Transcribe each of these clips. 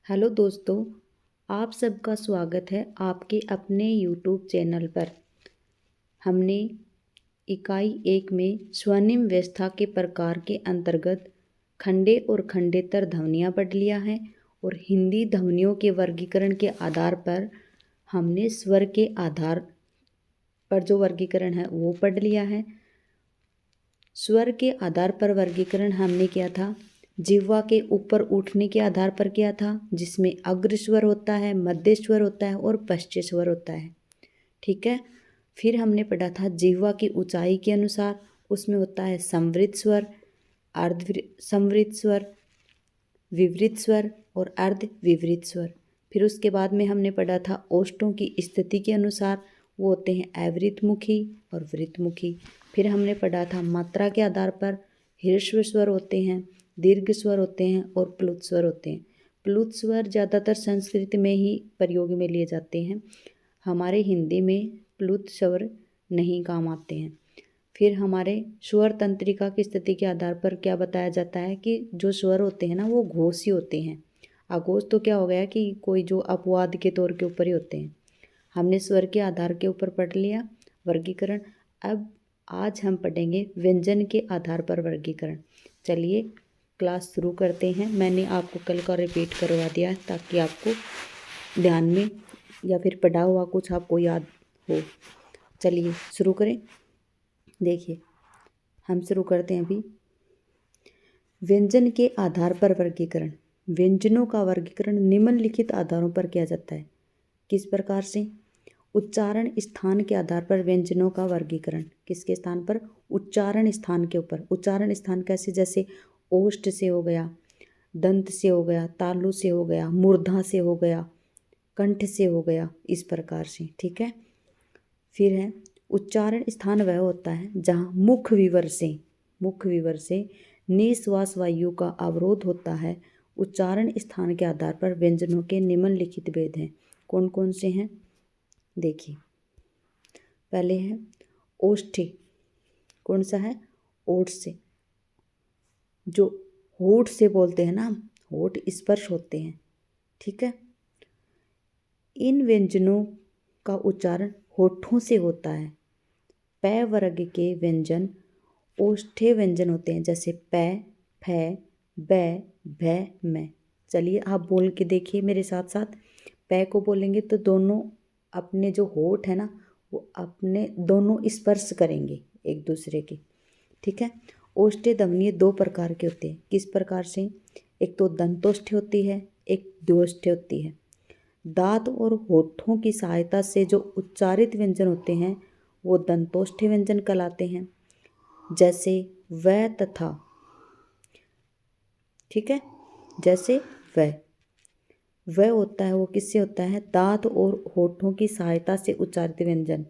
Hello दोस्तों, आप सबका स्वागत है आपके अपने यूट्यूब चैनल पर। हमने इकाई 1 में स्वर्णिम व्यवस्था के प्रकार के अंतर्गत खंडे और खंडेतर ध्वनियाँ पढ़ लिया है और हिंदी ध्वनियों के वर्गीकरण के आधार पर हमने स्वर के आधार पर जो वर्गीकरण है वो पढ़ लिया है। स्वर के आधार पर वर्गीकरण हमने किया था, जिह्वा के ऊपर उठने के आधार पर किया था, जिसमें अग्र स्वर होता है, मध्य स्वर होता है और पश्च स्वर होता है। ठीक है। फिर हमने पढ़ा था जिह्वा की ऊंचाई के अनुसार, उसमें होता है संवृत स्वर, अर्ध संवृत स्वर, विवृत स्वर और अर्ध विवृत स्वर। फिर उसके बाद में हमने पढ़ा था ओष्ठों की स्थिति के अनुसार, वो होते हैं अवृतमुखी और वृतमुखी। फिर हमने पढ़ा था मात्रा के आधार पर ह्रस्व स्वर होते हैं, दीर्घ स्वर होते हैं और प्लुत स्वर होते हैं। प्लुत स्वर ज़्यादातर संस्कृत में ही प्रयोग में लिए जाते हैं, हमारे हिंदी में प्लुत स्वर नहीं काम आते हैं। फिर हमारे स्वर तंत्रिका की स्थिति के आधार पर क्या बताया जाता है कि जो स्वर होते हैं ना वो घोषी होते हैं। अघोष तो क्या हो गया कि कोई जो अपवाद के तौर के ऊपर ही होते हैं। हमने स्वर के आधार के ऊपर पढ़ लिया वर्गीकरण। अब आज हम पढ़ेंगे व्यंजन के आधार पर वर्गीकरण। चलिए क्लास शुरू करते हैं। मैंने आपको कल का रिपीट करवा दिया है ताकि आपको ध्यान में या फिर पढ़ा हुआ कुछ आपको याद हो। चलिए शुरू करें। देखिए हम शुरू करते हैं अभी। व्यंजन के आधार पर वर्गीकरण। व्यंजनों का वर्गीकरण निम्नलिखित आधारों पर किया जाता है। किस प्रकार से? उच्चारण स्थान के आधार पर व्यंजनों का वर्गीकरण। किसके स्थान पर? उच्चारण स्थान के ऊपर। उच्चारण स्थान कैसे? जैसे ओष्ठ से हो गया, दंत से हो गया, तालु से हो गया, मूर्धा से हो गया, कंठ से हो गया, इस प्रकार से। ठीक है। फिर है उच्चारण स्थान वह होता है जहाँ मुख विवर से निश्वास वायु का अवरोध होता है। उच्चारण स्थान के आधार पर व्यंजनों के निम्नलिखित भेद हैं। कौन कौन से हैं? देखिए पहले है ओष्ठी। कौन सा है? ओठ से। जो होठ से बोलते हैं ना, होठ स्पर्श होते हैं। ठीक है। इन व्यंजनों का उच्चारण होठों से होता है। पै वर्ग के व्यंजन ओष्ठ्य व्यंजन होते हैं, जैसे पै, फै, बै, भै, मै। चलिए आप बोल के देखिए मेरे साथ साथ। पै को बोलेंगे तो दोनों अपने जो होठ है ना वो अपने दोनों स्पर्श करेंगे एक दूसरे के। ठीक है। ओष्ठ्य ध्वनि दो प्रकार के होते हैं। किस प्रकार से? एक तो दंतोष्ठ्य होती है, एक द्वयोष्ठ्य होती है। दांत और होठों की सहायता से जो उच्चारित व्यंजन होते हैं वो दंतोष्ठ्य व्यंजन कहलाते हैं, जैसे वह तथा। ठीक है। जैसे वह होता है, वो किससे होता है? दांत और होठों की सहायता से उच्चारित व्यंजन।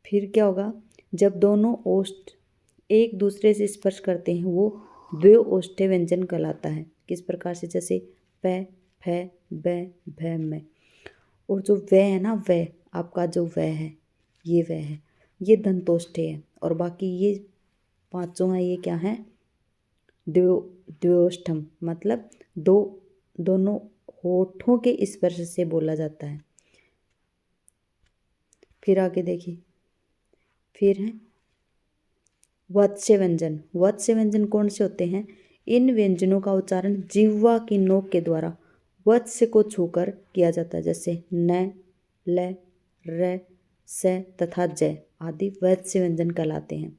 फिर क्या होगा? जब दोनों ओष्ठ एक दूसरे से स्पर्श करते हैं वो द्वयोष्ठ्य व्यंजन कहलाता है। किस प्रकार से? जैसे पै, फै, बै, भै, मै। और जो वह है ना, वह आपका जो वह है, ये दंतोष्ठ्य है। और बाकी ये पांचों हैं, ये क्या है? द्वयोष्ठम, मतलब दोनों होठों के स्पर्श से बोला जाता है। फिर आगे देखिए। फिर है वत्स्य व्यंजन। वत्स्य व्यंजन कौन से होते हैं? इन व्यंजनों का उच्चारण जिह्वा की नोक के द्वारा वत्स्य को छूकर किया जाता है, जैसे न, ल, र, स तथा ज आदि वत्स्य व्यंजन कहलाते हैं।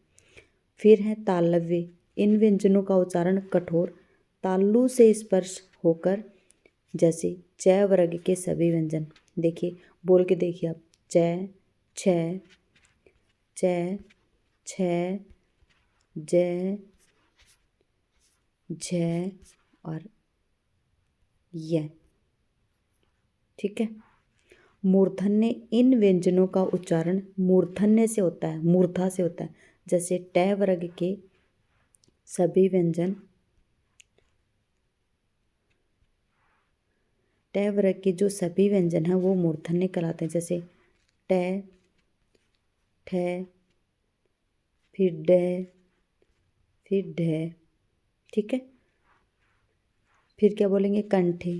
फिर है तालव्य। इन व्यंजनों का उच्चारण कठोर तालु से स्पर्श होकर, जैसे च वर्ग के सभी व्यंजन। देखिए बोल के देखिए आप। च, छ, च, छ, ज, झ और य। ठीक है। मूर्धन्य। इन व्यंजनों का उच्चारण मूर्धन्य से होता है, मूर्धा से होता है, जैसे ट वर्ग के सभी व्यंजन, ट वर्ग के जो सभी व्यंजन हैं वो मूर्धन्य कहलाते हैं, जैसे ट, ठ, फिर ड, फिर ढ। ठीक है। फिर क्या बोलेंगे? कंठे।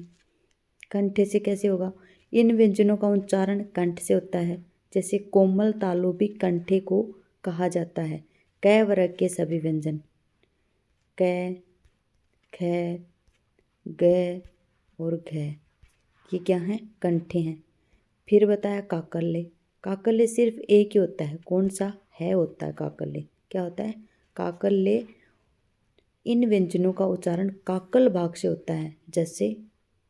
कंठे से कैसे होगा? इन व्यंजनों का उच्चारण कंठ से होता है। जैसे कोमल तालु भी कंठे को कहा जाता है। क वर्ग के सभी व्यंजन क, ख, ग और घ ये क्या हैं? कंठे हैं। फिर बताया काकल्य। काकल्य सिर्फ एक ही होता है। कौन सा? है होता है काकल्य। क्या होता है? काकल्य। इन व्यंजनों का उच्चारण काकल भाग से होता है। जैसे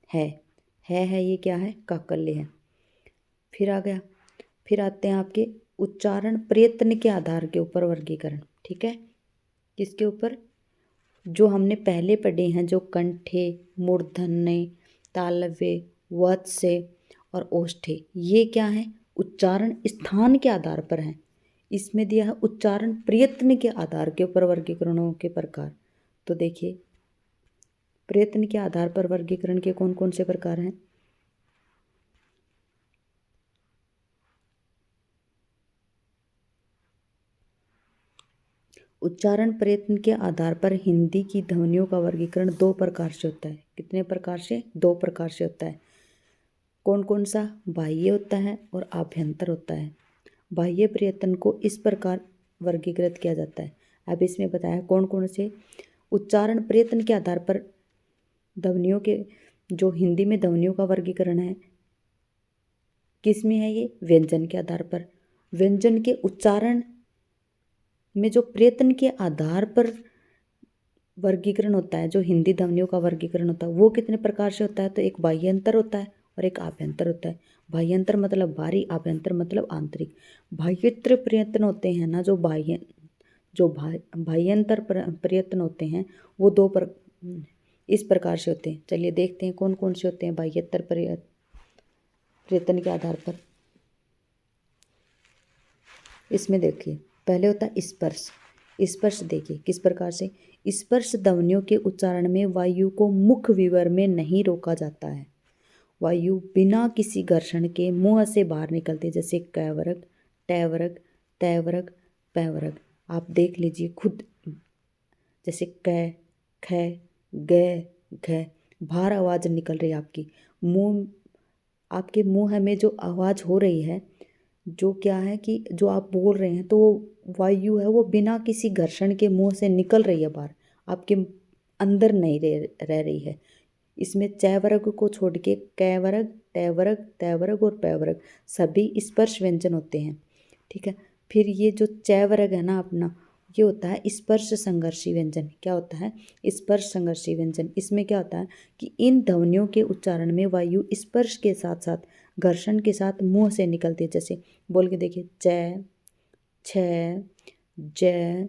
है ये क्या है? काकल्य है। फिर आ गया, फिर आते हैं आपके उच्चारण प्रयत्न के आधार के ऊपर वर्गीकरण। ठीक है, किसके ऊपर? जो हमने पहले पढ़े हैं, जो कंठे, मूर्धन्य, तालव्य, वत्स्य और ओष्ठे, ये क्या है? उच्चारण स्थान के आधार पर हैं। इसमें दिया है उच्चारण प्रयत्न के आधार के ऊपर वर्गीकरणों के प्रकार। तो देखिए, प्रयत्न के आधार पर वर्गीकरण के कौन कौन से प्रकार हैं? उच्चारण प्रयत्न के आधार पर हिंदी की ध्वनियों का वर्गीकरण दो प्रकार से होता है। कितने प्रकार से? दो प्रकार से होता है। कौन कौन सा? बाह्य होता है और आभ्यंतर होता है। बाह्य प्रयत्न को इस प्रकार वर्गीकृत किया जाता है। अब इसमें बताया कौन कौन से उच्चारण प्रयत्न के आधार पर ध्वनियों के, जो हिंदी में ध्वनियों का वर्गीकरण है, किस में है ये? व्यंजन के आधार पर। व्यंजन के उच्चारण में जो प्रयत्न के आधार पर वर्गीकरण होता है, जो हिंदी ध्वनियों का वर्गीकरण होता है, वो कितने प्रकार से होता है? तो एक बाह्यंतर होता है और एक आभ्यंतर होता है। बाह्यंतर मतलब बाहरी, आभ्यंतर मतलब आंतरिक। बाह्यंतर प्रयत्न होते हैं ना, जो बाह्यंतर प्रयत्न होते हैं, वो इस प्रकार से होते हैं। चलिए देखते हैं कौन कौन से होते हैं बाह्यंतर प्रयत्न के आधार पर। इसमें देखिए, पहले होता है स्पर्श। स्पर्श देखिए किस प्रकार से? स्पर्श ध्वनियों के उच्चारण में वायु को मुख विवर में नहीं रोका जाता है। वायु बिना किसी घर्षण के मुंह से बाहर निकलती, जैसे क वर्ग, ट वर्ग, त वर्ग, प वर्ग। आप देख लीजिए खुद, जैसे क, ख, ग, घ, बाहर आवाज़ निकल रही है आपकी मुंह, आपके मुंह में जो आवाज़ हो रही है, जो क्या है कि जो आप बोल रहे हैं, तो वो वायु है, वो बिना किसी घर्षण के मुंह से निकल रही है बाहर, आपके अंदर नहीं रह रही है। इसमें च वर्ग को छोड़ के क वर्ग, ट वर्ग, त वर्ग और प वर्ग सभी स्पर्श व्यंजन होते हैं। ठीक है, फिर ये जो च वर्ग है ना अपना, ये होता है स्पर्श संघर्षी व्यंजन। क्या होता है? स्पर्श संघर्षी व्यंजन। इसमें क्या होता है कि इन ध्वनियों के उच्चारण में वायु स्पर्श के साथ साथ घर्षण के साथ मुंह से निकलती है। जैसे बोल के देखिए, च, छ, ज,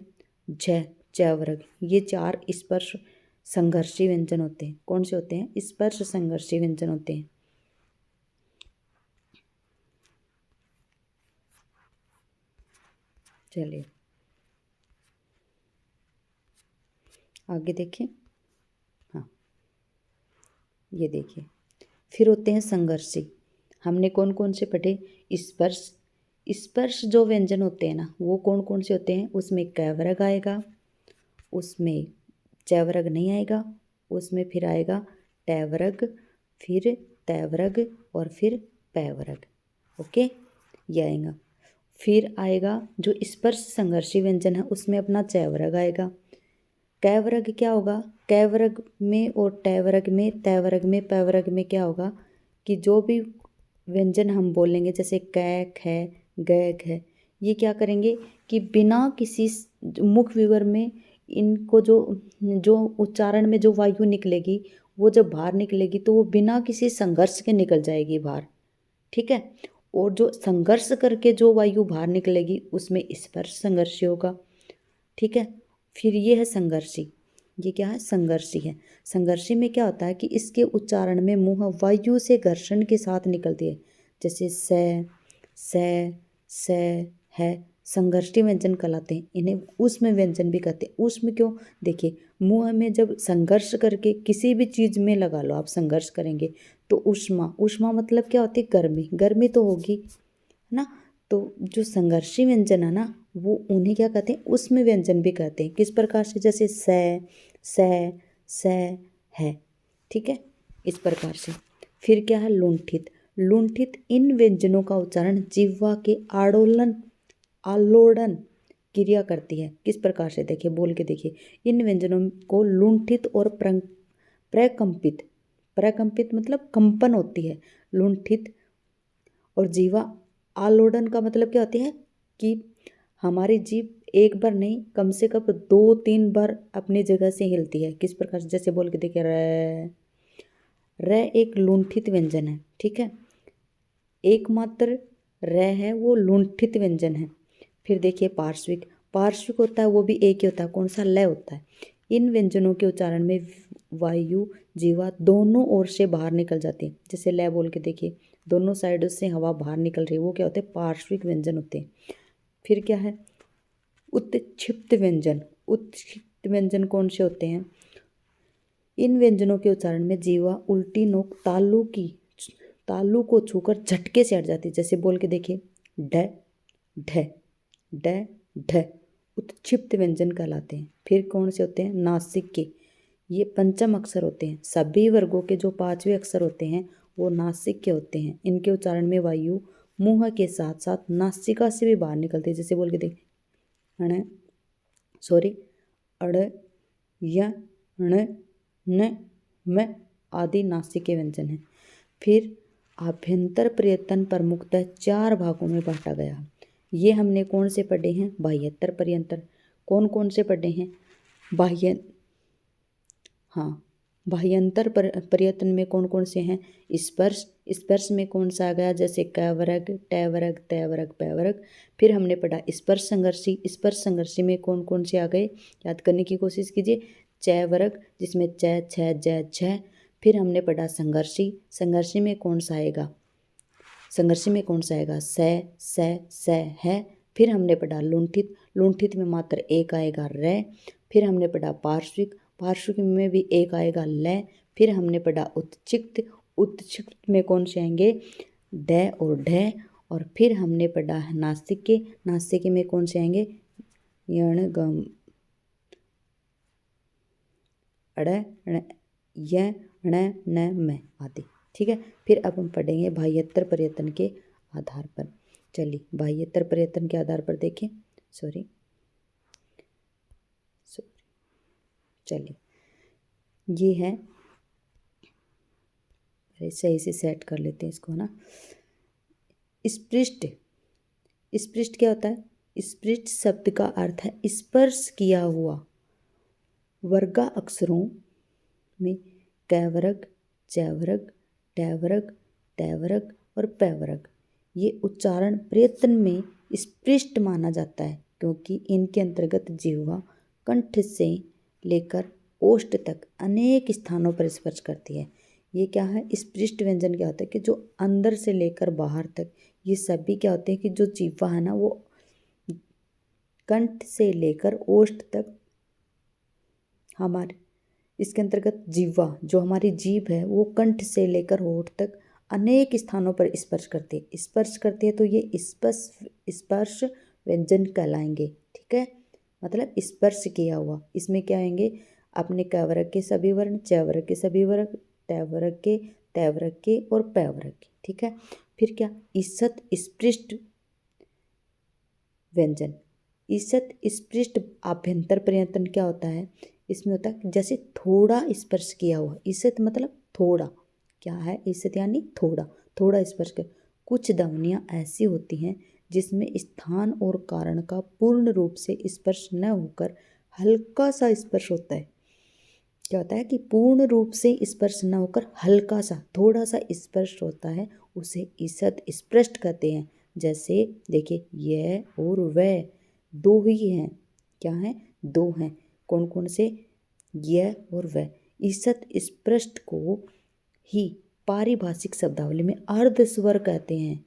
झ, च वर्ग। ये चार स्पर्श संघर्षी व्यंजन होते हैं। कौन से होते हैं? स्पर्श संघर्षी व्यंजन होते हैं। चलिए आगे देखिए। हाँ, ये देखिए, फिर होते हैं संघर्षी। हमने कौन कौन से पढ़े? स्पर्श। स्पर्श जो व्यंजन होते हैं ना, वो कौन कौन से होते हैं? उसमें क वर्ग आएगा, उसमें च वर्ग नहीं आएगा, उसमें फिर आएगा ट वर्ग, फिर त वर्ग और फिर प वर्ग। ओके, ये आएगा। फिर आएगा जो स्पर्श संघर्षी व्यंजन है, उसमें अपना च वर्ग आएगा। क वर्ग क्या होगा? क वर्ग में और ट वर्ग में, त वर्ग में, प वर्ग में क्या होगा कि जो भी व्यंजन हम बोलेंगे, जैसे क, ख, ग, घ, ये क्या करेंगे कि बिना किसी मुख विवर में इनको जो उच्चारण में जो वायु निकलेगी, वो जब बाहर निकलेगी तो वो बिना किसी संघर्ष के निकल जाएगी बाहर। ठीक है, और जो संघर्ष करके जो वायु बाहर निकलेगी, उसमें स्पर्श संघर्षी होगा। ठीक है, फिर ये है संघर्षी। ये क्या है? संघर्षी है। संघर्षी में क्या होता है कि इसके उच्चारण में मुंह वायु से घर्षण के साथ निकलती है। जैसे स, है, संघर्षी व्यंजन कहलाते हैं। इन्हें ऊष्म व्यंजन भी कहते हैं। ऊष्म क्यों? देखिए, मुंह में जब संघर्ष करके किसी भी चीज़ में लगा लो, आप संघर्ष करेंगे तो ऊष्मा, ऊष्मा मतलब क्या होती है? गर्मी, गर्मी तो होगी, है ना। तो जो संघर्षी व्यंजन है ना, वो उन्हें क्या कहते हैं? ऊष्म व्यंजन भी कहते हैं। किस प्रकार से? जैसे स, है। ठीक है, इस प्रकार से। फिर क्या है लुंठित। लुंठित इन व्यंजनों का उच्चारण जिह्वा के आलोड़न क्रिया करती है। किस प्रकार से, देखिए बोल के देखिए। इन व्यंजनों को लुंठित और प्रकंपित, प्रकंपित मतलब कंपन होती है। लुंठित और जीवा आलोड़न का मतलब क्या होती है कि हमारी जीभ एक बार नहीं कम से कम 2-3 बार अपनी जगह से हिलती है। किस प्रकार से, जैसे बोल के देखिए र एक लुंठित व्यंजन है, ठीक है। एकमात्र र है वो लुंठित व्यंजन है। फिर देखिए पार्श्विक। पार्श्विक होता है वो भी एक ही होता है, कौन सा, लय होता है। इन व्यंजनों के उच्चारण में वायु जीवा दोनों ओर से बाहर निकल जाती है। जैसे लय बोल के देखिए, दोनों साइडों से हवा बाहर निकल रही है, वो क्या होते हैं, पार्श्विक व्यंजन होते हैं। फिर क्या है उत्क्षिप्त व्यंजन। उत्क्षिप्त व्यंजन कौन से होते हैं, इन व्यंजनों के उच्चारण में जीवा उल्टी नोक तालु को छूकर झटके से हट जाती है। जैसे बोल के देखिए ढ ढ ढ ढ, उत्क्षिप्त व्यंजन कहलाते हैं। फिर कौन से होते हैं, नासिक के। ये पंचम अक्षर होते हैं। सभी वर्गों के जो 5वें अक्षर होते हैं वो नासिक के होते हैं। इनके उच्चारण में वायु मुंह के साथ साथ नासिका से भी बाहर निकलती है। जैसे बोल के देखिए अड़ य ण न म आदि नासिक के व्यंजन हैं। फिर आभ्यंतर प्रयत्न प्रमुखतः 4 भागों में बांटा गया। ये हमने कौन से पढ़े हैं, बाह्यतर पर्यंतर। कौन कौन से पढ़े हैं, बाह्यंतर प्रयत्न में कौन कौन से हैं, स्पर्श। स्पर्श में कौन सा आ गया, जैसे क वर्ग, ट वर्ग, त वर्ग, प वर्ग। फिर हमने पढ़ा स्पर्श संघर्षी। स्पर्श संघर्षी में कौन कौन से आ गए, याद करने की कोशिश कीजिए। च वर्ग जिसमें च छ ज झ। फिर हमने पढ़ा संघर्षी। संघर्षी में कौन सा आएगा, संघर्षी में कौन सा आएगा, स है। फिर हमने पढ़ा लुंठित। लुंठित में मात्र एक आएगा र। फिर हमने पढ़ा पार्श्विक। पार्श्विक में भी एक आएगा ल। फिर हमने पढ़ा उत्क्षिप्त। उत्क्षिप्त में कौन से आएंगे, ड और ढ। और फिर हमने पढ़ा नासिक के। नासिक में कौन से आएंगे, यण गम अड़ य ण न म आदि, ठीक है। फिर अब हम पढ़ेंगे बाह्यतर प्रयत्न के आधार पर। चलिए बाह्यतर प्रयत्न के आधार पर देखें, चलिए ये है, सही से सेट कर लेते हैं इसको ना। स्पृष्ट। स्पृष्ट क्या होता है, स्पृष्ट शब्द का अर्थ है स्पर्श किया हुआ। वर्गा अक्षरों में क वर्ग, च वर्ग, ट वर्ग, त वर्ग और प वर्ग ये उच्चारण प्रयत्न में स्पृष्ट माना जाता है, क्योंकि इनके अंतर्गत जिह्वा कंठ से लेकर ओष्ठ तक अनेक स्थानों पर स्पर्श करती है। ये क्या है, स्पृष्ट व्यंजन क्या होता है कि जो अंदर से लेकर बाहर तक, ये सभी क्या होते हैं कि जो जिह्वा है ना वो कंठ से लेकर ओष्ठ तक, हमारे इसके अंतर्गत जिह्वा जो हमारी जीभ है वो कंठ से लेकर होठ तक अनेक स्थानों पर स्पर्श करती है। स्पर्श करती है तो ये स्पर्श व्यंजन कहलाएंगे, ठीक है। मतलब स्पर्श किया हुआ, इसमें क्या आएंगे, अपने क वर्ग के सभी वर्ण, च वर्ग के सभी वर्ग, ट वर्ग के, त वर्ग के और प वर्ग के, ठीक है। फिर क्या, ईसत स्पृष्ट व्यंजन। ईसत स्पृष्ट आभ्यंतर प्रयत्न क्या होता है, इसमें होता है जैसे थोड़ा स्पर्श किया हुआ। ईसत मतलब थोड़ा, क्या है ईसत यानी थोड़ा, थोड़ा स्पर्श कर। कुछ ध्वनियाँ ऐसी होती हैं जिसमें स्थान और कारण का पूर्ण रूप से स्पर्श न होकर हल्का सा स्पर्श होता है। क्या होता है कि पूर्ण रूप से स्पर्श न होकर हल्का सा, थोड़ा सा स्पर्श होता है, उसे ईसत स्पृष्ट कहते हैं। जैसे देखिए यह और वह दो ही हैं, क्या हैं, दो हैं। कौन कौन से, यह और वह। ईसत स्पृष्ट को ही पारिभाषिक शब्दावली में अर्ध स्वर कहते हैं।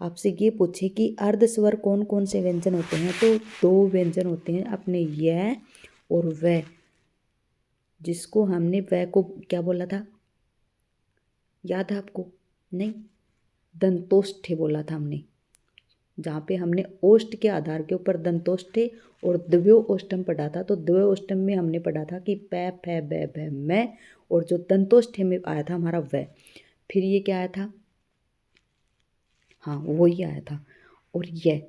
आपसे ये पूछे कि अर्ध स्वर कौन कौन से व्यंजन होते हैं, तो 2 व्यंजन होते हैं अपने, यह और वह। जिसको हमने वह को क्या बोला था, याद है आपको, नहीं, दंतोष्ठे बोला था हमने, जहाँ पे हमने ओष्ठ के आधार के ऊपर दंतोष्ठे और द्वयो ओष्ठम पढ़ा था। तो द्वयो ओष्ठम में हमने पढ़ा था कि प फ ब भ मैं, और जो दंतोष्ठे में आया था हमारा वह। फिर ये क्या आया था, हाँ वही आया था, और यह,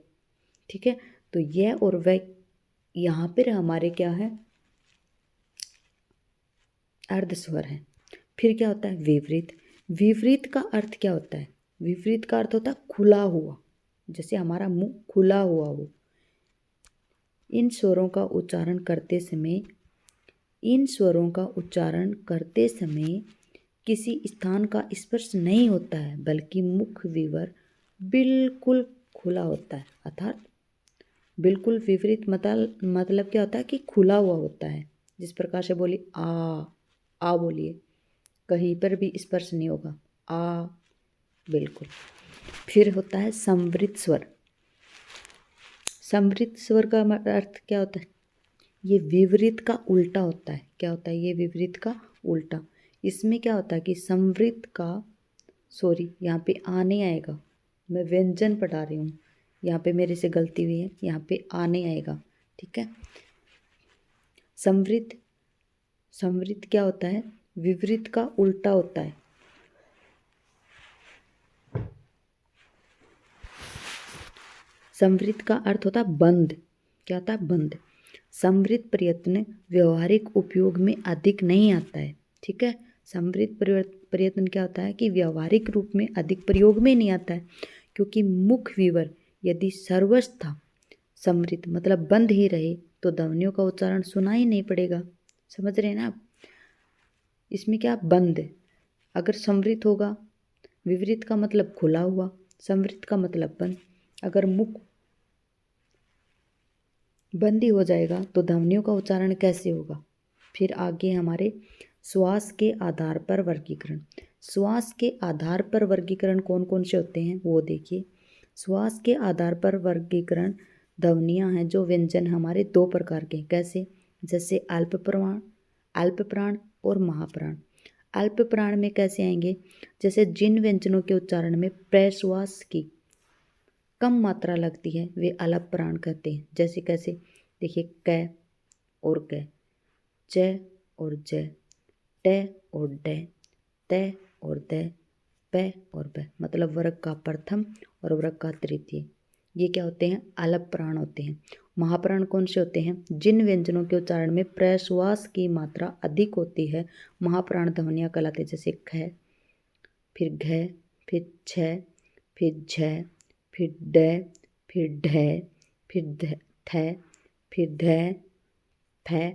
ठीक है। तो यह और वह यहाँ पर हमारे क्या है, अर्धस्वर है। फिर क्या होता है विपरीत। विपरीत का अर्थ क्या होता है, विपरीत का अर्थ होता है खुला हुआ, जैसे हमारा मुंह खुला हुआ हो। इन स्वरों का उच्चारण करते समय, इन स्वरों का उच्चारण करते समय किसी स्थान का स्पर्श नहीं होता है, बल्कि मुख विवर बिल्कुल खुला होता है। अर्थात बिल्कुल विपरीत मतलब क्या होता है कि खुला हुआ होता है। जिस प्रकार से बोली आ बोलिए, कहीं पर भी स्पर्श नहीं होगा, आ बिल्कुल। फिर होता है समवृत स्वर। समवृत स्वर का अर्थ क्या होता है, ये विपरीत का उल्टा होता है। क्या होता है ये विपरीत का उल्टा। इसमें क्या होता है कि समवृत का, सॉरी यहाँ पे आ नहीं आएगा, मैं व्यंजन पढ़ा रही हूँ, यहाँ पे मेरे से गलती हुई है, यहाँ पे आ नहीं आएगा, ठीक है। समवृत, समवृत क्या होता है, विपरीत का उल्टा होता है। समवृत का अर्थ होता है बंद। क्या होता है, बंद। समवृत प्रयत्न व्यवहारिक उपयोग में अधिक नहीं आता है, ठीक है। समवृत प्रयत्न क्या होता है कि व्यवहारिक रूप में अधिक प्रयोग में नहीं आता है, क्योंकि मुख विवर यदि सर्वस्था समवृत मतलब बंद ही रहे तो ध्वनियों का उच्चारण सुनाई नहीं पड़ेगा। समझ रहे हैं ना आप, इसमें क्या बंद, अगर समवृत होगा, विपरीत का मतलब खुला हुआ, समवृत का मतलब बंद, अगर मुख बंद ही हो जाएगा तो ध्वनियों का उच्चारण कैसे होगा। फिर आगे हमारे श्वास के आधार पर वर्गीकरण। श्वास के आधार पर वर्गीकरण कौन कौन से होते हैं वो देखिए। श्वास के आधार पर वर्गीकरण ध्वनियाँ हैं जो व्यंजन हमारे दो प्रकार के, कैसे, जैसे अल्प प्राण, अल्प प्राण और महाप्राण। अल्प प्राण में कैसे आएंगे, जैसे जिन व्यंजनों के उच्चारण में प्रश्वास की कम मात्रा लगती है वे अल्प प्राण कहते हैं। जैसे कैसे, देखिए क और क, च और ज, ट और ड, त और द, प और ब, मतलब वर्ग का प्रथम और वर्ग का तृतीय, ये क्या होते हैं, अल्प प्राण होते हैं। महाप्राण कौन से होते हैं, जिन व्यंजनों के उच्चारण में प्रश्वास की मात्रा अधिक होती है महाप्राण ध्वनियाँ कहलाते हैं। जैसे ख, फिर घ, फिर छ, फिर झ, फिर ड, फिर ढ, फिर थ, फिर ध, फ,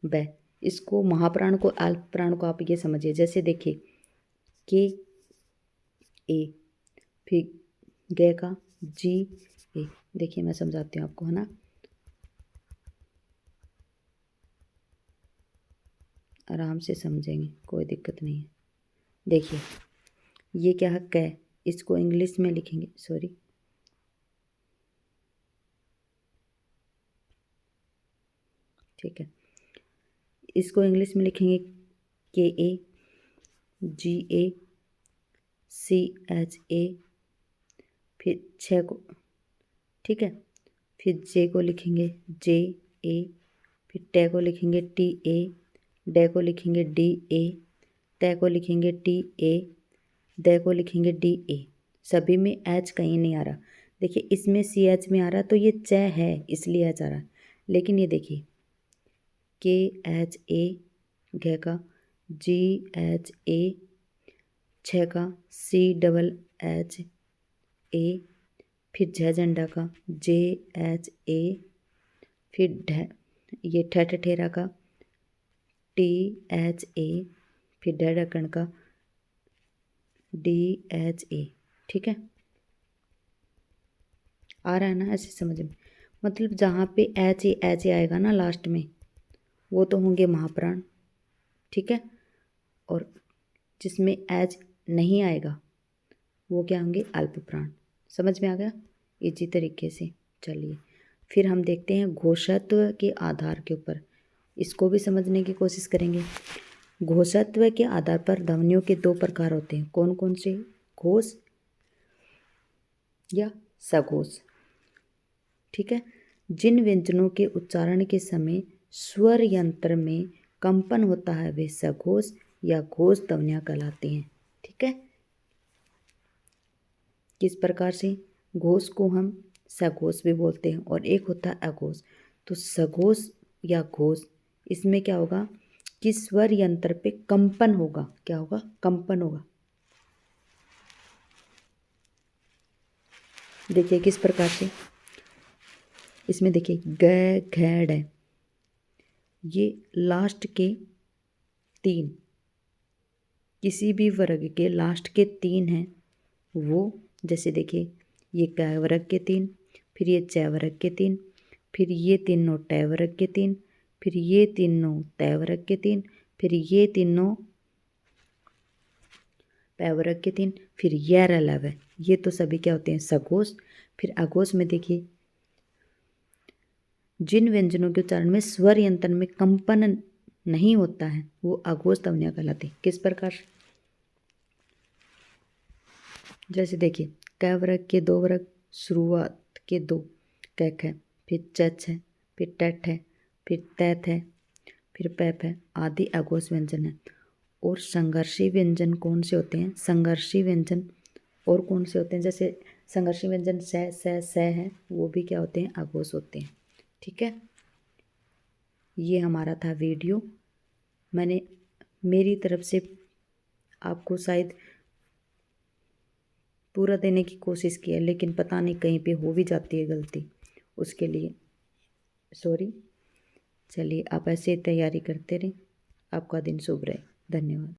ब। इसको महाप्राण को, अल्प प्राण को आप ये समझिए। जैसे देखिए के ए, फिर ग का जी ए। देखिए मैं समझाती हूँ आपको, है ना, आराम से समझेंगे, कोई दिक्कत नहीं है। देखिए ये क्या है, क, इसको इंग्लिश में लिखेंगे, सॉरी, ठीक है, इसको इंग्लिश में लिखेंगे के ए, जी ए, सी एच ए, फिर छ को, ठीक है, फिर जे को लिखेंगे जे ए, फिर टे को लिखेंगे टी ए, डे को लिखेंगे डी ए, ते को लिखेंगे टी ए, दे को लिखेंगे डी ए। सभी में एच कहीं नहीं आ रहा। देखिए इसमें सी एच में आ रहा तो ये च है इसलिए एच आ रहा, लेकिन ये देखिए के एच ए, घ का जी एच ए, छ का सी डबल एच ए, फिर झ झंडा का जे एच ए, फिर ढ, ये ठ ठठेरा का टी एच ए, फिर ढ ढक्कन का डी एच ए, ठीक है, आ रहा है ना, ऐसे समझ में। मतलब जहाँ पे एच ए आएगा ना लास्ट में, वो तो होंगे महाप्राण, ठीक है, और जिसमें एच नहीं आएगा वो क्या होंगे, अल्प प्राण। समझ में आ गया इसी तरीके से। चलिए फिर हम देखते हैं घोषत्व के आधार के ऊपर, इसको भी समझने की कोशिश करेंगे। घोषत्व के आधार पर ध्वनियों के दो प्रकार होते हैं, कौन कौन से, घोष या सघोष, ठीक है। जिन व्यंजनों के उच्चारण के समय स्वर यंत्र में कंपन होता है वे सघोष या घोष ध्वनियाँ कहलाती हैं, ठीक है। किस प्रकार से? घोष को हम सघोष भी बोलते हैं और एक होता है अघोष। तो सघोष या घोष, इसमें क्या होगा कि स्वर यंत्र पे कंपन होगा। क्या होगा? कंपन होगा। देखिए किस प्रकार से, इसमें देखिए ग घ ड, ये लास्ट के तीन, किसी भी वर्ग के लास्ट के तीन हैं वो, जैसे देखिए ये क वर्ग के तीन, फिर ये च वर्ग के तीन, फिर ये तीनों ट वर्ग के तीन, फिर ये तीनों त वर्ग के तीन, फिर ये तीनों प वर्ग के तीन, फिर ये अलव है, ये तो सभी क्या होते हैं? सघोष। फिर अघोष में देखिए जिन व्यंजनों के उच्चारण में स्वर यंत्र में कंपन नहीं होता है वो अघोष ध्वनियाँ कहलाती हैं। किस प्रकार? जैसे देखिए क वर्ग के दो वर्ग, शुरुआत के दो, कैक है, फिर चच है, फिर टट है, फिर तैत है, फिर पैप है, आदि अघोष व्यंजन है। और संघर्षी व्यंजन कौन से होते हैं? संघर्षी व्यंजन और कौन से होते हैं? जैसे संघर्षी व्यंजन स है, वो भी क्या होते हैं? अघोष होते हैं। ठीक है, ये हमारा था वीडियो। मैंने मेरी तरफ से आपको शायद पूरा देने की कोशिश की है, लेकिन पता नहीं कहीं पे हो भी जाती है गलती, उसके लिए सॉरी। चलिए आप ऐसे ही तैयारी करते रहें। आपका दिन शुभ रहे। धन्यवाद।